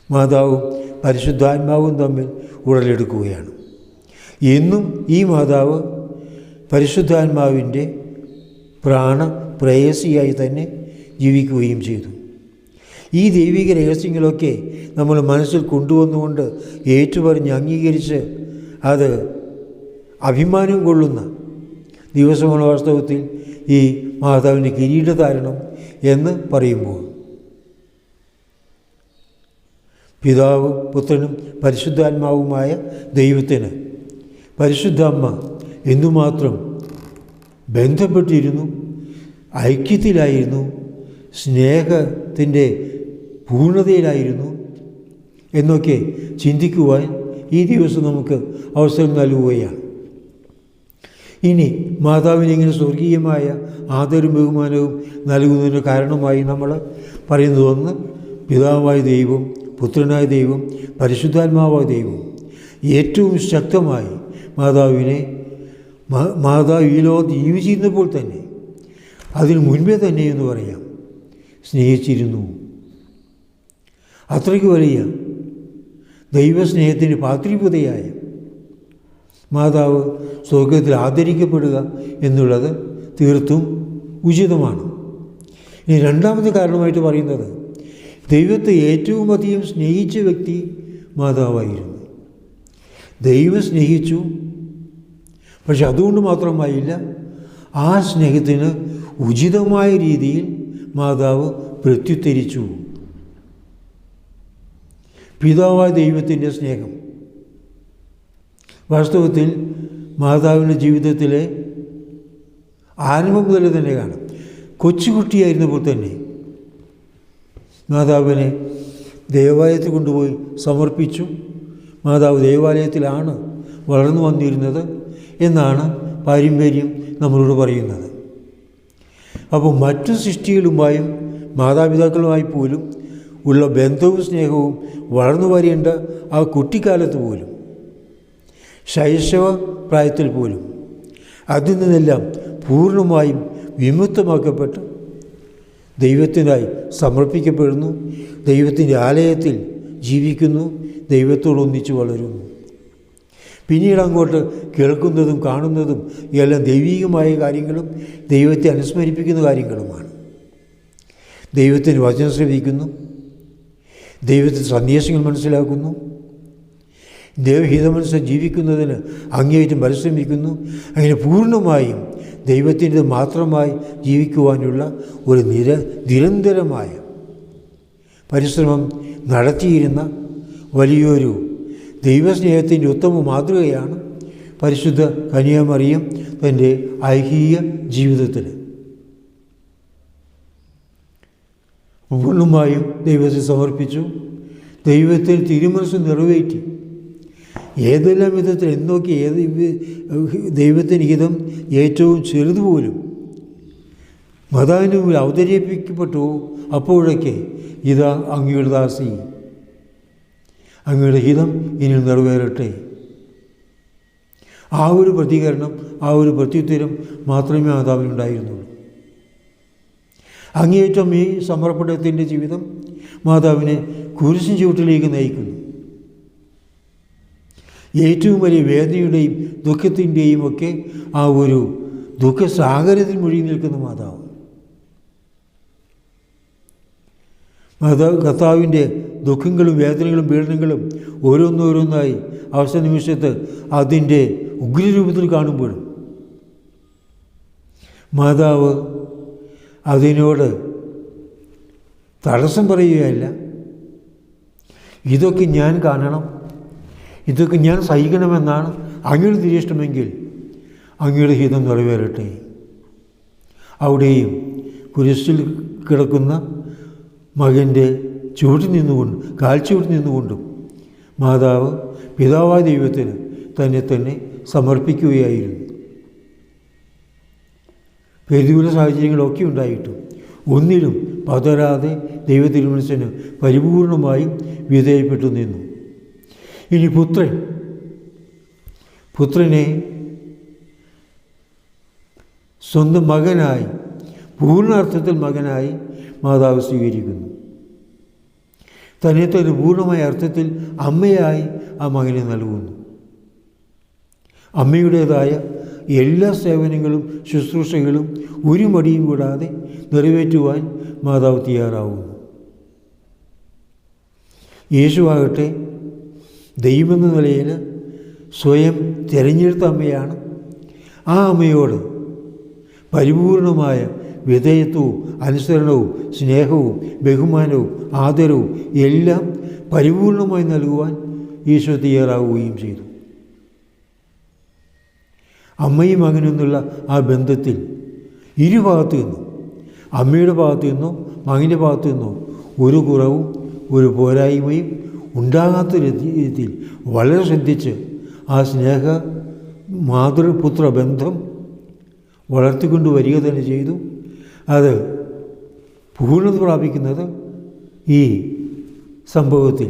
മാതാവും പരിശുദ്ധാത്മാവും തമ്മിൽ ഉടലെടുക്കുകയാണ്. എന്നും ഈ മാതാവ് പരിശുദ്ധാത്മാവിൻ്റെ പ്രേയസിയായി തന്നെ ജീവിക്കുകയും ചെയ്തു. ഈ ദൈവിക രഹസ്യങ്ങളൊക്കെ നമ്മൾ മനസ്സിൽ കൊണ്ടുവന്നുകൊണ്ട് ഏറ്റുപറഞ്ഞ് അംഗീകരിച്ച് അത് അഭിമാനം കൊള്ളുന്ന ദിവസമാണ് വാസ്തവത്തിൽ ഈ മാതാവിൻ്റെ കിരീടധാരണം എന്ന് പറയുമ്പോൾ. പിതാവും പുത്രനും പരിശുദ്ധാത്മാവുമായ ദൈവത്തിന് പരിശുദ്ധ അമ്മ എന്തുമാത്രം ബന്ധപ്പെട്ടിരുന്നു, ഐക്യത്തിലായിരുന്നു, സ്നേഹത്തിൻ്റെ പൂർണ്ണതയിലായിരുന്നു എന്നൊക്കെ ചിന്തിക്കുവാൻ ഈ ദിവസം നമുക്ക് അവസരം നൽകുകയാണ്. ഇനി മാതാവിന് ഇങ്ങനെ സ്വർഗീയമായ ആദരവും ബഹുമാനവും നൽകുന്നതിന് കാരണമായി നമ്മൾ പറയുന്നത് ഒന്ന്, പിതാവായ ദൈവം, പുത്രനായ ദൈവം, പരിശുദ്ധാത്മാവായ ദൈവം ഏറ്റവും ശക്തമായി മാതാവ് ഈ ലോകത്ത് ജീവിച്ചിരുന്നപ്പോൾ തന്നെ, അതിന് മുൻപേ തന്നെ എന്ന് പറയാം, സ്നേഹിച്ചിരുന്നു. അത്രയ്ക്ക് വലിയ ദൈവസ്നേഹത്തിന് പാത്രീഭൂതയായ മാതാവ് സ്വർഗത്തിൽ ആദരിക്കപ്പെടുക എന്നുള്ളത് തീർത്തും ഉചിതമാണ്. ഇനി രണ്ടാമത്തെ കാരണമായിട്ട് പറയുന്നത്, ദൈവത്തെ ഏറ്റവും അധികം സ്നേഹിച്ച വ്യക്തി മാതാവായിരുന്നു. ദൈവം സ്നേഹിച്ചു, പക്ഷെ അതുകൊണ്ട് മാത്രമായില്ല, ആ സ്നേഹത്തിന് ഉചിതമായ രീതിയിൽ മാതാവ് പ്രത്യുത്തരിച്ചു. പിതാവായ ദൈവത്തിൻ്റെ സ്നേഹം വാസ്തവത്തിൽ മാതാവിൻ്റെ ജീവിതത്തിലെ ആരംഭം മുതൽ തന്നെ കാണാം. കൊച്ചുകുട്ടിയായിരുന്നപ്പോൾ തന്നെ മാതാവിനെ ദേവാലയത്തിൽ കൊണ്ടുപോയി സമർപ്പിച്ചു. മാതാവ് ദേവാലയത്തിലാണ് വളർന്നു വന്നിരുന്നത് എന്നാണ് പാരമ്പര്യം നമ്മളോട് പറയുന്നത്. അപ്പോൾ മറ്റു സൃഷ്ടികളുമായും മാതാപിതാക്കളുമായി പോലും ഉള്ള ബന്ധവും സ്നേഹവും വളർന്നു വരേണ്ട ആ കുട്ടിക്കാലത്ത് പോലും, ശൈശവ പ്രായത്തിൽ പോലും അതിൽ നിന്നെല്ലാം പൂർണ്ണമായും വിമുക്തമാക്കപ്പെട്ട് ദൈവത്തിനായി സമർപ്പിക്കപ്പെടുന്നു, ദൈവത്തിൻ്റെ ആലയത്തിൽ ജീവിക്കുന്നു, ദൈവത്തോടൊന്നിച്ച് വളരുന്നു. പിന്നീട് അങ്ങോട്ട് കേൾക്കുന്നതും കാണുന്നതും എല്ലാം ദൈവീകമായ കാര്യങ്ങളും ദൈവത്തെ അനുസ്മരിപ്പിക്കുന്ന കാര്യങ്ങളുമാണ്. ദൈവത്തിന് വചനം ശ്രവിക്കുന്നു, ദൈവത്തിൻ്റെ സന്ദേശങ്ങൾ മനസ്സിലാക്കുന്നു, ദൈവഹിതമനുസരിച്ച് ജീവിക്കുന്നതിന് അങ്ങേയറ്റം പരിശ്രമിക്കുന്നു. അങ്ങനെ പൂർണ്ണമായും ദൈവത്തിൻ്റെ മാത്രമായി ജീവിക്കുവാനുള്ള ഒരു നിരന്തരമായ പരിശ്രമം നടത്തിയിരുന്ന വലിയൊരു ദൈവസ്നേഹത്തിൻ്റെ ഉത്തമ മാതൃകയാണ് പരിശുദ്ധ കന്യാമറിയം തൻ്റെ ഐഹിക ജീവിതത്തിൽ. പൂർണ്ണമായും ദൈവത്തെ സമർപ്പിച്ചു, ദൈവത്തിൽ തിരുമനസ്സ് നിറവേറ്റി. ഏതെല്ലാം വിധത്തിൽ എന്നൊക്കെ ദൈവത്തിന് ഹിതം ഏറ്റവും ചെറുതുപോലും മാതാവിൻ്റെ മുമ്പിൽ അവതരിപ്പിക്കപ്പെട്ടു. അപ്പോഴൊക്കെ ഇതാ അങ്ങയുടെ ദാസി, അങ്ങയുടെ ഹിതം ഇനി നിറവേറട്ടെ. ആ ഒരു പ്രതികരണം, ആ ഒരു പ്രത്യുത്തരം മാത്രമേ മാതാവിനുണ്ടായിരുന്നുള്ളൂ. അങ്ങേയറ്റം ഈ സമർപ്പണത്തിൻ്റെ ജീവിതം മാതാവിനെ കുരിശിൻ ചുവട്ടിലേക്ക് നയിക്കുന്നു. ഏറ്റവും വലിയ വേദനയുടെയും ദുഃഖത്തിൻ്റെയും ഒക്കെ ആ ഒരു ദുഃഖസാഗരത്തിൽ മുഴുകി നിൽക്കുന്ന മാതാവ്. കർത്താവിൻ്റെ ദുഃഖങ്ങളും വേദനകളും പീഡനങ്ങളും ഓരോന്നോരോന്നായി അവസാന നിമിഷത്ത് അതിൻ്റെ ഉഗ്രരൂപത്തിൽ കാണുമ്പോഴും മാതാവ് അതിനോട് തടസ്സം പറയുകയല്ല. ഇതൊക്കെ ഞാൻ കാണണം, ഇതൊക്കെ ഞാൻ സഹിക്കണമെന്നാണ് അങ്ങയുടെ തിരിഷ്ടമെങ്കിൽ അങ്ങയുടെ ഹിതം നിറവേറട്ടെ. അവിടെയും കുരിശിൽ കിടക്കുന്ന മകൻ്റെ ചുവട്ടിൽ നിന്നുകൊണ്ടും കാൽച്ചുവട്ടിൽ നിന്നുകൊണ്ടും മാതാവ് പിതാവായ ദൈവത്തിന് തന്നെ സമർപ്പിക്കുകയായിരുന്നു. പ്രതികൂല സാഹചര്യങ്ങളൊക്കെ ഉണ്ടായിട്ടും ഒന്നിലും പതരാതെ ദൈവ തിരുമനസ്സിന് പരിപൂർണമായും വിധേയപ്പെട്ടു നിന്നു. ഇനി പുത്രനെ സ്വന്തം മകനായി, പൂർണ്ണാർത്ഥത്തിൽ മകനായി മാതാവ് സ്വീകരിക്കുന്നു. തന്നെ പൂർണ്ണമായ അർത്ഥത്തിൽ അമ്മയായി ആ മകനെ നൽകുന്നു. അമ്മയുടേതായ എല്ലാ സേവനങ്ങളും ശുശ്രൂഷകളും ഒരു മടിയും കൂടാതെ നിറവേറ്റുവാൻ മാതാവ് തയ്യാറാവുന്നു. യേശുവാകട്ടെ ദൈവമെന്ന നിലയിൽ സ്വയം തിരഞ്ഞെടുത്ത അമ്മയാണ്. ആ അമ്മയോട് പരിപൂർണമായ വിധേയത്വവും അനുസരണവും സ്നേഹവും ബഹുമാനവും ആദരവും എല്ലാം പരിപൂർണമായി നൽകുവാൻ ഈശോ തയ്യാറാവുകയും ചെയ്തു. അമ്മയും മകനെന്നുള്ള ആ ബന്ധത്തിൽ ഇരുഭാഗത്തു നിന്നും, അമ്മയുടെ ഭാഗത്തു നിന്നോ മകൻ്റെ ഭാഗത്തു നിന്നോ ഒരു കുറവും ഒരു പോരായ്മയും ഉണ്ടാകാത്ത രീതിയിൽ വളരെ ശ്രദ്ധിച്ച് ആ സ്നേഹ മാതൃപുത്ര ബന്ധം വളർത്തിക്കൊണ്ട് വരിക തന്നെ ചെയ്തു. അത് പൂർണ്ണത പ്രാപിക്കുന്നത് ഈ സംഭവത്തിൽ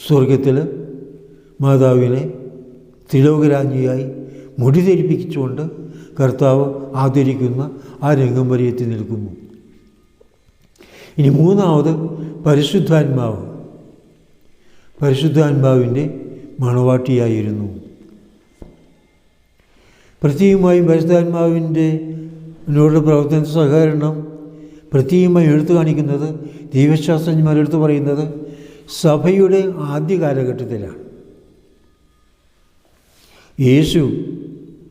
സ്വർഗത്തിൽ മാതാവിനെ തിലോകരാജ്ഞിയായി മുടി ധരിപ്പിച്ചുകൊണ്ട് കർത്താവ് ആദരിക്കുന്ന ആ രംഗം വരെ എത്തി നിൽക്കുന്നു. ഇനി മൂന്നാമത് പരിശുദ്ധാത്മാവ്. പരിശുദ്ധാത്മാവിൻ്റെ മണവാട്ടിയായിരുന്നു. പ്രത്യേകമായും പരിശുദ്ധാത്മാവിൻ്റെ പ്രവർത്തന സഹകരണം പ്രത്യേകമായി എടുത്തു കാണിക്കുന്നത് ദൈവശാസ്ത്രജ്ഞന്മാരെടുത്ത് പറയുന്നത് സഭയുടെ ആദ്യ കാലഘട്ടത്തിലാണ്. യേശു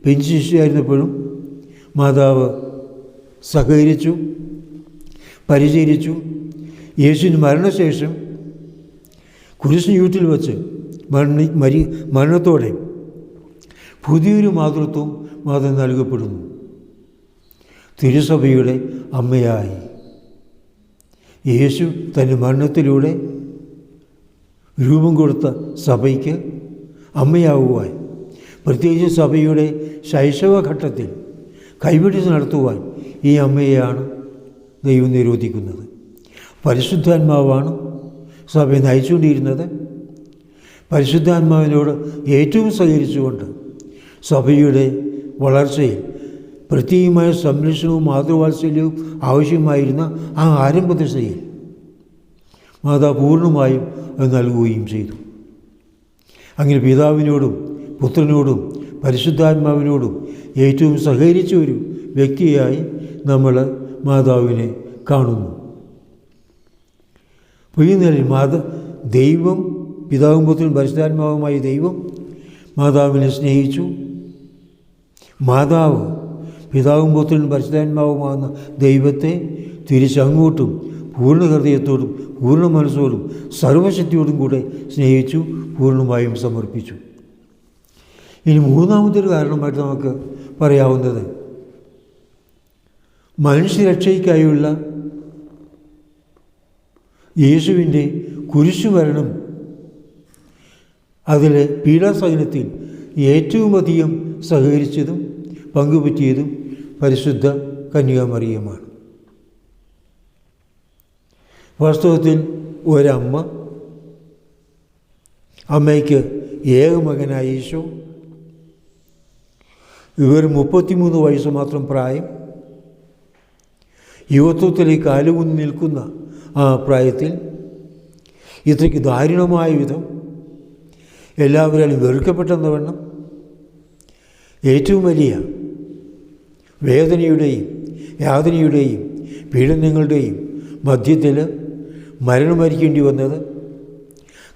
പെൺശിശുവായിരുന്നപ്പോഴും മാതാവ് സഹകരിച്ചു, പരിചരിച്ചു. യേശുവിന് മരണശേഷം കുരിശിൻ ചൂട്ടിൽ വച്ച് മരണത്തോടെ പുതിയൊരു മാതൃത്വം മാതാവ് നൽകപ്പെടുന്നു. തിരുസഭയുടെ അമ്മയായി യേശു തൻ്റെ മരണത്തിലൂടെ രൂപം കൊടുത്ത സഭയ്ക്ക് അമ്മയാവുവാൻ, പ്രത്യേകിച്ച് സഭയുടെ ശൈശവഘട്ടത്തിൽ കൈപിടിച്ച് നടത്തുവാൻ ഈ അമ്മയെയാണ് ദൈവം നിരോധിക്കുന്നത്. പരിശുദ്ധാത്മാവാണ് സഭയെ നയിച്ചുകൊണ്ടിരുന്നത്. പരിശുദ്ധാത്മാവിനോട് ഏറ്റവും സഹകരിച്ചുകൊണ്ട് സഭയുടെ വളർച്ചയിൽ പ്രത്യേകമായ സംരക്ഷണവും മാതൃവാത്സല്യവും ആവശ്യമായിരുന്ന ആ ആരംഭദശയിൽ മാതാവ് പൂർണ്ണമായും അത് നൽകുകയും ചെയ്തു. അങ്ങനെ പിതാവിനോടും പുത്രനോടും പരിശുദ്ധാത്മാവിനോടും ഏറ്റവും സഹകരിച്ച ഒരു വ്യക്തിയായി നമ്മൾ മാതാവിനെ കാണുന്നു. ഈ നിലയിൽ ദൈവം പിതാവും പുത്രനും പരിശുദ്ധാത്മാവുമായി ദൈവം മാതാവിനെ സ്നേഹിച്ചു. മാതാവ് പിതാവും പുത്രനും പരിശുദ്ധാത്മാവുമാകുന്ന ദൈവത്തെ തിരിച്ചങ്ങോട്ടും പൂർണ്ണ ഹൃദയത്തോടും പൂർണ്ണ മനസ്സോടും സർവശക്തിയോടും കൂടെ സ്നേഹിച്ചു, പൂർണ്ണമായും സമർപ്പിച്ചു. ഇനി മൂന്നാമതൊരു കാരണമായിട്ട് നമുക്ക് പറയാവുന്നത് മനുഷ്യരക്ഷയ്ക്കായുള്ള യേശുവിൻ്റെ കുരിശുമരണം, അതിലെ പീഡാസഹനത്തിൽ ഏറ്റവും അധികം സഹകരിച്ചതും പങ്കുപറ്റിയതും പരിശുദ്ധ കന്യാമറിയമാണ്. വാസ്തവത്തിൽ ഒരമ്മ, അമ്മയ്ക്ക് ഏകമകനായ ഈശോ, ഇവർ 33 വയസ്സ് മാത്രം പ്രായം, യുവത്വത്തിലേക്ക് കാലുകുന്നി നിൽക്കുന്ന ആ പ്രായത്തിൽ ഇത്രയ്ക്ക് ദാരുണമായ വിധം എല്ലാവരും വെറുക്കപ്പെട്ടെന്ന വണ്ണം ഏറ്റവും വലിയ വേദനയുടെയും യാതനയുടെയും പീഡനങ്ങളുടെയും മധ്യത്തിൽ മരണം വരിക്കേണ്ടി വന്നത്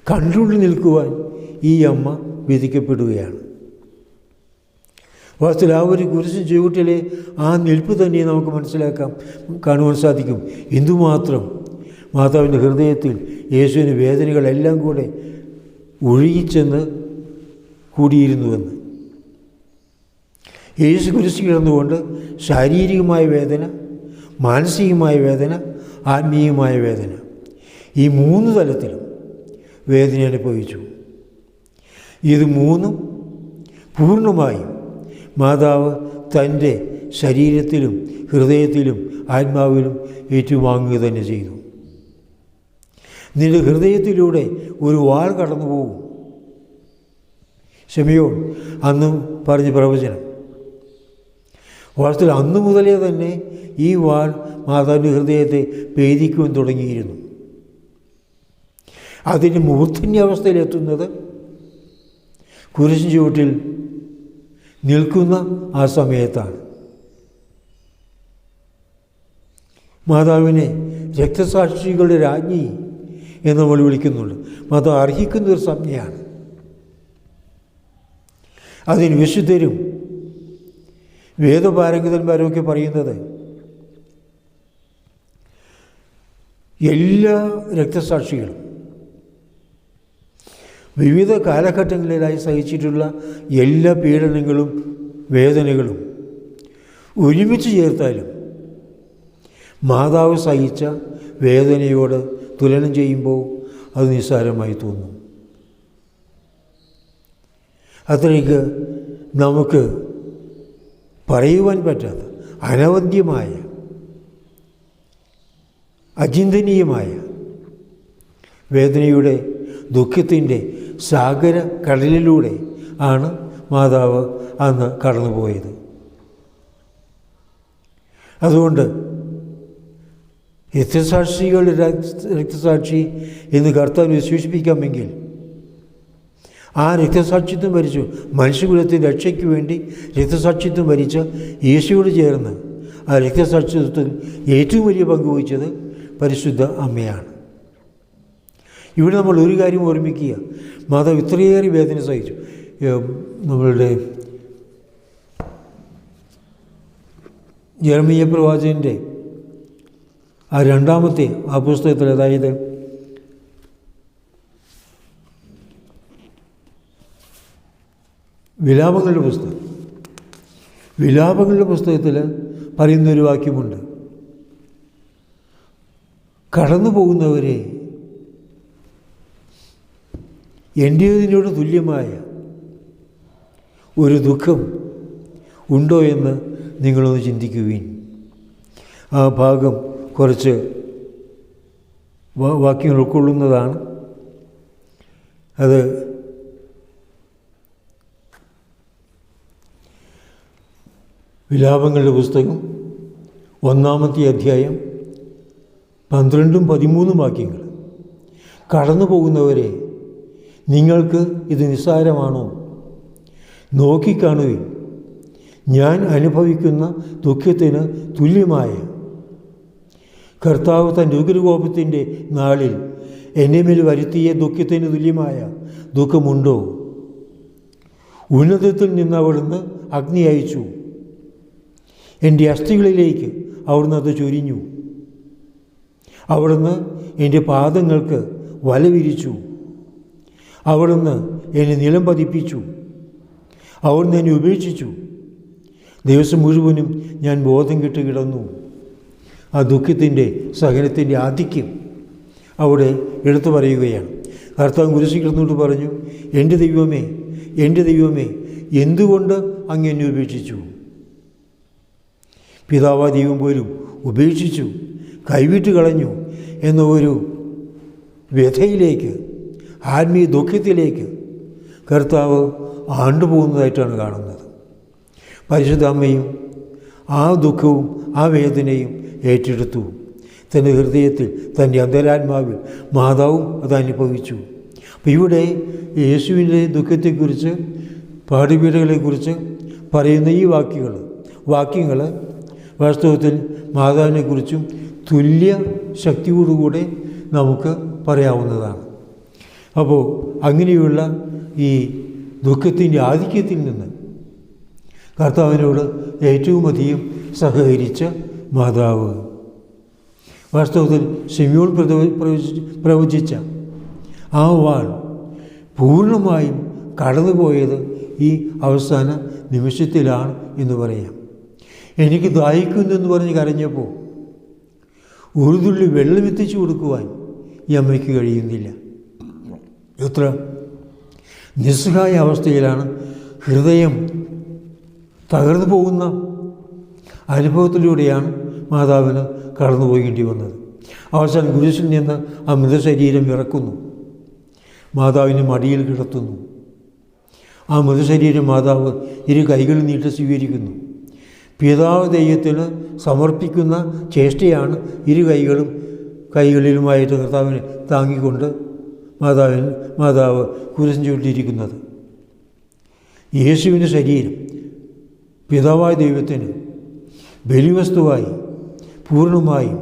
കണ്ടുകൊണ്ട് നിൽക്കുവാൻ ഈ അമ്മ വിധിക്കപ്പെടുകയാണ്. വാസ്തവത്തിൽ ആ ഒരു കുരിശിൻ ചുവട്ടിലെ ആ നിൽപ്പ് തന്നെ നമുക്ക് കാണുവാൻ സാധിക്കും. എന്തുമാത്രം മാതാവിൻ്റെ ഹൃദയത്തിൽ യേശുവിൻ്റെ വേദനകളെല്ലാം കൂടെ ഒഴുകിച്ചെന്ന് കൂടിയിരുന്നുവെന്ന്. യേശു കുരിശിൽ കിടന്നുകൊണ്ട് ശാരീരികമായ വേദന, മാനസികമായ വേദന, ആത്മീയമായ വേദന, ഈ 3 തലത്തിലും വേദന അനുഭവിച്ചു. ഇത് 3 പൂർണ്ണമായും മാതാവ് തൻ്റെ ശരീരത്തിലും ഹൃദയത്തിലും ആത്മാവിലും ഏറ്റുവാങ്ങുക തന്നെ ചെയ്തു. നിന്റെ ഹൃദയത്തിലൂടെ ഒരു വാൾ കടന്നു പോകും. ശിമയോൻ അന്ന് പറഞ്ഞ പ്രവചനം. വാസ്തവത്തിൽ അന്നു മുതലേ തന്നെ ഈ വാൾ മാതാവിൻ്റെ ഹൃദയത്തെ ഭേദിക്കുവാൻ തുടങ്ങിയിരുന്നു. അതിൻ്റെ മൂർധന്യാവസ്ഥയിലെത്തുന്നത് കുരിശിൻ ചുവട്ടിൽ നിൽക്കുന്ന ആ സമയത്താണ്. മാതാവിനെ രക്തസാക്ഷികളുടെ രാജ്ഞി എന്ന് നമ്മൾ വിളിക്കുന്നുണ്ട്. മാതാവ് അർഹിക്കുന്ന ഒരു സംജ്ഞയാണ്. അതിന് വിശുദ്ധരും വേദപാരംഗതന്മാരുമൊക്കെ പറയുന്നത് എല്ലാ രക്തസാക്ഷികളും വിവിധ കാലഘട്ടങ്ങളിലായി സഹിച്ചിട്ടുള്ള എല്ലാ പീഡനങ്ങളും വേദനകളും ഒരുമിച്ച് ചേർത്താലും മാതാവ് സഹിച്ച വേദനയോട് തുലനം ചെയ്യുമ്പോൾ അത് നിസ്സാരമായി തോന്നും. അത്രയ്ക്ക് നമുക്ക് പറയുവാൻ പറ്റാത്ത അനവദ്യമായ അചിന്തനീയമായ വേദനയുടെ ദുഃഖത്തിൻ്റെ സാഗര കടലിലൂടെ ആണ് മാതാവ് അന്ന് കടന്നുപോയത്. അതുകൊണ്ട് രക്തസാക്ഷികളുടെ രക്തസാക്ഷി എന്ന് കർത്താവിനെ വിശേഷിപ്പിക്കാമെങ്കിൽ ആ രക്തസാക്ഷിത്വം വരിച്ചു മനുഷ്യകുലത്തിൻ്റെ രക്ഷയ്ക്ക് വേണ്ടി രക്തസാക്ഷിത്വം വരിച്ച യേശുവോട് ചേർന്ന് ആ രക്തസാക്ഷിത്വത്തിൽ ഏറ്റവും വലിയ പങ്ക് വഹിച്ചത് പരിശുദ്ധ അമ്മയാണ്. ഇവിടെ നമ്മൾ ഒരു കാര്യം ഓർമ്മിക്കുക, മാതാവ് ഇത്രയേറെ വേദന സഹിച്ചു. നമ്മളുടെ യെരമീയ പ്രവാചകൻ്റെ ആ രണ്ടാമത്തെ ആ പുസ്തകത്തിൽ, അതായത് വിലാപങ്ങളുടെ പുസ്തകത്തിൽ പറയുന്നൊരു വാക്യമുണ്ട്: കടന്നു പോകുന്നവരെ എൻ്റേതിനോട് തുല്യമായ ഒരു ദുഃഖം ഉണ്ടോ എന്ന് നിങ്ങളൊന്ന് ചിന്തിക്കുവിൻ. ആ ഭാഗം കുറച്ച് വാക്യങ്ങൾ ഉൾക്കൊള്ളുന്നതാണ്. അത് വിലാപങ്ങളുടെ പുസ്തകം 1-ാമത്തെ അധ്യായം 12-13 വാക്യങ്ങൾ. കടന്നു പോകുന്നവരെ, നിങ്ങൾക്ക് ഇത് നിസ്സാരമാണോ? നോക്കിക്കാണുവിൻ, ഞാൻ അനുഭവിക്കുന്ന ദുഃഖത്തിന് തുല്യമായ, കർത്താവ് തൻ്റെ ഉഗ്രകോപത്തിൻ്റെ നാളിൽ എൻ്റെ മേൽ വരുത്തിയ ദുഃഖത്തിന് തുല്യമായ ദുഃഖമുണ്ടോ? ഉന്നതത്തിൽ നിന്ന് അവിടുന്ന് അഗ്നി അയച്ചു, എൻ്റെ അസ്ഥികളിലേക്ക് അവിടുന്ന് അത് ചൊരിഞ്ഞു. അവിടുന്ന് എൻ്റെ പാദങ്ങൾക്ക് വല വിരിച്ചു. അവിടുന്ന് എന്നെ നിലം പതിപ്പിച്ചു. അവിടുന്ന് എന്നെ ഉപേക്ഷിച്ചു. ദിവസം മുഴുവനും ഞാൻ ബോധം കെട്ട് കിടന്നു. ആ ദുഃഖത്തിൻ്റെ സഹനത്തിൻ്റെ ആധിക്യം അവിടെ എടുത്തു പറയുകയാണ്. കർത്താവ് കുരിശിൽ കിടന്നുകൊണ്ട് പറഞ്ഞു, എൻ്റെ ദൈവമേ, എൻ്റെ ദൈവമേ, എന്തുകൊണ്ട് അങ്ങ് എന്നെ ഉപേക്ഷിച്ചു? പിതാവാ ദൈവം പോലും ഉപേക്ഷിച്ചു, കൈവിട്ട് കളഞ്ഞു എന്ന ഒരു വ്യഥയിലേക്ക്, ആത്മീയ ദുഃഖത്തിലേക്ക് കർത്താവ് ആണ്ടുപോകുന്നതായിട്ടാണ് കാണുന്നത്. പരിശുദ്ധ അമ്മയും ആ ദുഃഖവും ആ വേദനയും ഏറ്റെടുത്തു. തൻ്റെ ഹൃദയത്തിൽ, തൻ്റെ അന്തരാത്മാവിൽ മാതാവും അത് അനുഭവിച്ചു. അപ്പോൾ ഇവിടെ യേശുവിൻ്റെ ദുഃഖത്തെക്കുറിച്ച്, പാഠപീഠകളെക്കുറിച്ച് പറയുന്ന ഈ വാക്യങ്ങൾ വാസ്തവത്തിൽ മാതാവിനെക്കുറിച്ചും തുല്യ ശക്തിയോടുകൂടെ നമുക്ക് പറയാവുന്നതാണ്. അപ്പോൾ അങ്ങനെയുള്ള ഈ ദുഃഖത്തിൻ്റെ ആധിക്യത്തിൽ നിന്ന് കർത്താവിനോട് ഏറ്റവും അധികം സഹകരിച്ച മാതാവ്, വാസ്തവത്തിൽ ശിമയോൻ പ്രവചിച്ച ആ വാൾ പൂർണ്ണമായും കടന്നുപോയത് ഈ അവസാന നിമിഷത്തിലാണ് എന്ന് പറയാം. എനിക്ക് ദാഹിക്കുന്നെന്ന് പറഞ്ഞ് കരഞ്ഞപ്പോൾ ഒരു തുള്ളി വെള്ളം എത്തിച്ചു കൊടുക്കുവാൻ ഈ അമ്മയ്ക്ക് കഴിയുന്നില്ല. എത്ര നിസ്സഹായ അവസ്ഥയിലാണ്, ഹൃദയം തകർന്നു പോകുന്ന അനുഭവത്തിലൂടെയാണ് മാതാവിന് കടന്നു പോകേണ്ടി വന്നത്. അവസാനം കുരിശിൽ നിന്ന് ആ മൃതശരീരം ഇറക്കുന്നു, മാതാവിനെ മടിയിൽ കിടത്തുന്നു. ആ മൃതശരീരം മാതാവ് ഇരു കൈകളിൽ നീട്ടി സ്വീകരിക്കുന്നു. പിതാവ് ദൈവത്തിന് സമർപ്പിക്കുന്ന ചേഷ്ടയാണ് ഇരു കൈകളിലുമായിട്ട് കർത്താവിനെ താങ്ങിക്കൊണ്ട് മാതാവ് കുരിശിൻ ചുവട്ടിലിരിക്കുന്നത്. യേശുവിൻ്റെ ശരീരം പിതാവായ ദൈവത്തിന് ബലിവസ്തുവായി പൂർണ്ണമായും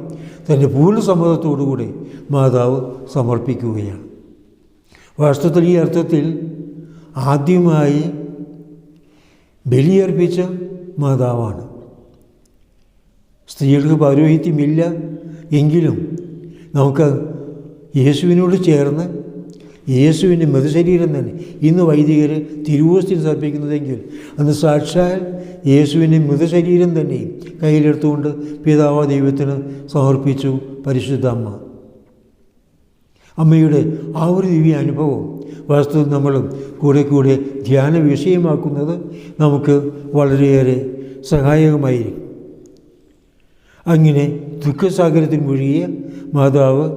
തൻ്റെ പൂർണ്ണ സമ്മതത്തോടുകൂടി മാതാവ് സമർപ്പിക്കുകയാണ്. വാസ്തവത്തിൽ ഈ അർത്ഥത്തിൽ ആദ്യമായി ബലിയർപ്പിച്ച മാതാവാണ്. സ്ത്രീകൾക്ക് പൗരോഹിത്യമില്ല എങ്കിലും നമുക്ക് യേശുവിനോട് ചേർന്ന് യേശുവിൻ്റെ മൃതശരീരം തന്നെ ഇന്ന് വൈദികർ തിരുവോസ്തിയിൽ സമർപ്പിക്കുന്നതെങ്കിൽ അന്ന് സാക്ഷാൽ യേശുവിൻ്റെ മൃതശരീരം തന്നെ കയ്യിലെടുത്തുകൊണ്ട് പിതാവായ ദൈവത്തിന് സമർപ്പിച്ചു പരിശുദ്ധ അമ്മ. അമ്മയുടെ ആ ഒരു ദിവ്യ അനുഭവം വാസ്തവത്തിൽ നമ്മൾ കൂടെ ധ്യാന വിഷയമാക്കുന്നത് നമുക്ക് വളരെയേറെ സഹായകമായിരിക്കും. അങ്ങനെ ദുഃഖസാഗരത്തിൽ മുഴുകിയ മാതാവ്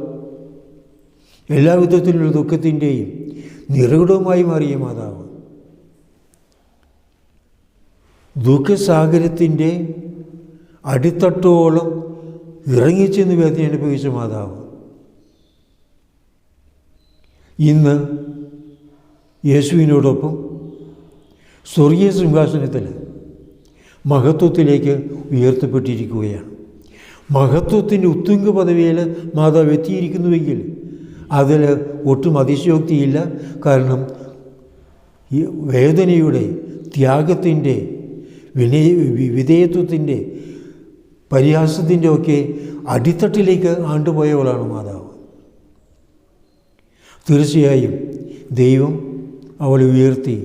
എല്ലാ വിധത്തിലുള്ള ദുഃഖത്തിൻ്റെയും നിറകുടവുമായി മാറിയ മാതാവ്, ദുഃഖസാഗരത്തിൻ്റെ അടിത്തട്ടോളം ഇറങ്ങിച്ചെന്ന് വേദന അനുഭവിച്ച മാതാവ് ഇന്ന് യേശുവിനോടൊപ്പം സ്വർഗീയ സിംഹാസനത്തിൽ മഹത്വത്തിലേക്ക് ഉയർത്തപ്പെട്ടിരിക്കുകയാണ്. മഹത്വത്തിൻ്റെ ഉത്തുംഗ പദവിയിൽ മാതാവ് എത്തിയിരിക്കുന്നുവെങ്കിൽ അതിൽ ഒട്ടും അതിശയോക്തിയില്ല. കാരണം ഈ വേദനയുടെ, ത്യാഗത്തിൻ്റെ, വിധേയത്വത്തിൻ്റെ, പരിഹാസത്തിൻ്റെ ഒക്കെ അടിത്തട്ടിലേക്ക് ആണ്ടുപോയവളാണ് മാതാവ്. തീർച്ചയായും ദൈവം അവളെ ഉയർത്തി,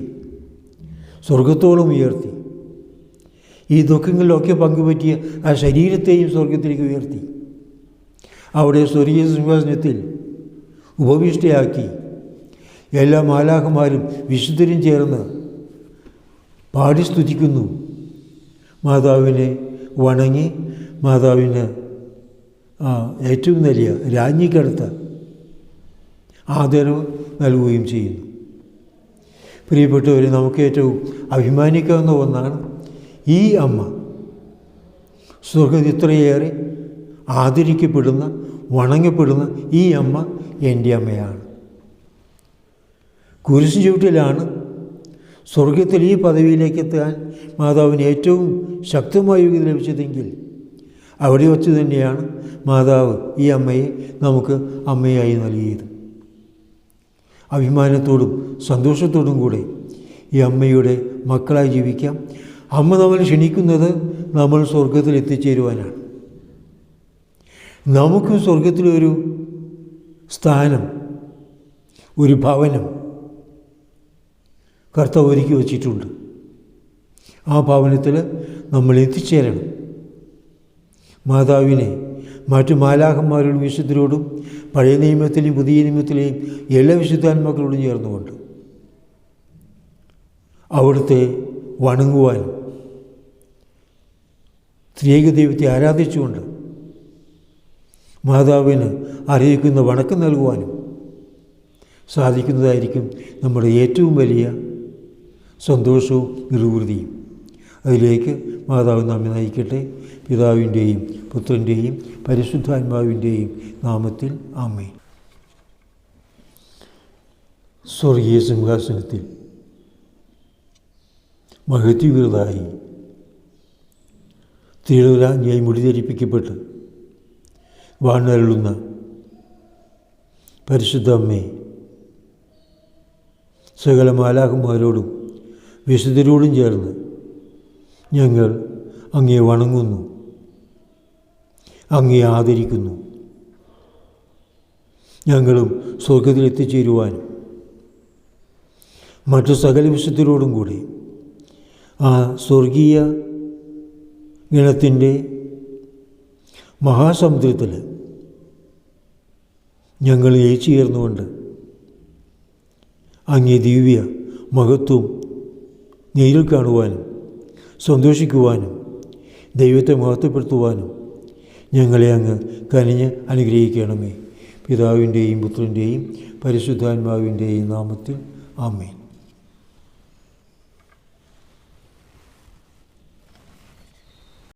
സ്വർഗത്തോളം ഉയർത്തി. ഈ ദുഃഖങ്ങളിലൊക്കെ പങ്കുപറ്റിയ ആ ശരീരത്തെയും സ്വർഗത്തിലേക്ക് ഉയർത്തി. അവിടെ സ്വർഗീയ സിംഹാസനത്തിൽ ഉപവിഷ്ടയാക്കി. എല്ലാ മാലാഖമാരും വിശുദ്ധരും ചേർന്ന് പാടി സ്തുതിക്കുന്നു. മാതാവിനെ വണങ്ങി മാതാവിന് ഏറ്റവും വലിയ രാജ്ഞിക്കടുത്ത ആദരവ് നൽകുകയും ചെയ്യുന്നു. പ്രിയപ്പെട്ടവരെ, നമുക്ക് ഏറ്റവും അഭിമാനിക്കാവുന്ന ഒന്നാണ് ഈ അമ്മ. സ്വർഗ്ഗത്തിൽ ഇത്രയേറെ ആദരിക്കപ്പെടുന്ന, വണങ്ങപ്പെടുന്ന ഈ അമ്മ എൻ്റെ അമ്മയാണ്. കുരിശിൻ ചുവട്ടിലാണ് സ്വർഗത്തിൽ ഈ പദവിയിലേക്ക് എത്താൻ മാതാവിന് ഏറ്റവും ശക്തമായ യോഗ്യത ലഭിച്ചതെങ്കിൽ അവിടെ വച്ച് തന്നെയാണ് മാതാവ് ഈ അമ്മയെ നമുക്ക് അമ്മയായി നൽകിയത്. അഭിമാനത്തോടും സന്തോഷത്തോടും കൂടെ ഈ അമ്മയുടെ മക്കളായി ജീവിക്കാം. അമ്മ നമ്മൾ ക്ഷണിക്കുന്നത് നമ്മൾ സ്വർഗത്തിൽ എത്തിച്ചേരുവാനാണ്. നമുക്കും സ്വർഗത്തിലൊരു സ്ഥാനം, ഒരു ഭവനം കർത്താവ് ഒരുക്കി വച്ചിട്ടുണ്ട്. ആ ഭവനത്തിൽ നമ്മൾ എത്തിച്ചേരണം. മാതാവിനെ മറ്റു മാലാഖന്മാരോടും വിശുദ്ധരോടും പഴയ നിയമത്തിലെയും പുതിയ നിയമത്തിലെയും എല്ലാ വിശുദ്ധാത്മാക്കളോടും ചേർന്നുകൊണ്ട് അവിടുത്തെ വണങ്ങുവാനും ത്രിയേക ദൈവത്തെ ആരാധിച്ചുകൊണ്ട് മാതാവിന് അറിയിക്കുന്ന വണക്കം നൽകുവാനും സാധിക്കുന്നതായിരിക്കും നമ്മുടെ ഏറ്റവും വലിയ സന്തോഷവും നിർവൃതിയും. അതിലേക്ക് മാതാവ് നമ്മെ നയിക്കട്ടെ. പിതാവിൻ്റെയും പുത്രൻ്റെയും പരിശുദ്ധാത്മാവിൻ്റെയും നാമത്തിൽ ആമേൻ. സ്വർഗീയ സിംഹാസനത്തിൽ മഹത്വീകൃതമായി തിരുരാജ്ഞിയായി മുടിധരിപ്പിക്കപ്പെട്ട് വാണരുളുന്ന പരിശുദ്ധ അമ്മേ, സകല മാലാഖന്മാരോടും വിശുദ്ധരോടും ചേർന്ന് ഞങ്ങൾ അങ്ങയെ വണങ്ങുന്നു, അങ്ങയെ ആദരിക്കുന്നു. ഞങ്ങളും സ്വർഗത്തിൽ എത്തിച്ചേരുവാനും മറ്റു സകല വിശുദ്ധരോടും കൂടി ആ സ്വർഗീയ ഗണത്തിൻ്റെ മഹാസമുദ്രത്തിൽ ഞങ്ങൾ ഏച്ചുചേർന്നുകൊണ്ട് അങ്ങേ ദിവ്യ മഹത്വം നേരിൽ കാണുവാനും സന്തോഷിക്കുവാനും ദൈവത്തെ മഹത്വപ്പെടുത്തുവാനും ഞങ്ങളെ അങ്ങ് കനിഞ്ഞ് അനുഗ്രഹിക്കണമേ. പിതാവിൻ്റെയും പുത്രൻ്റെയും പരിശുദ്ധാത്മാവിൻ്റെയും നാമത്തിൽ ആമേൻ.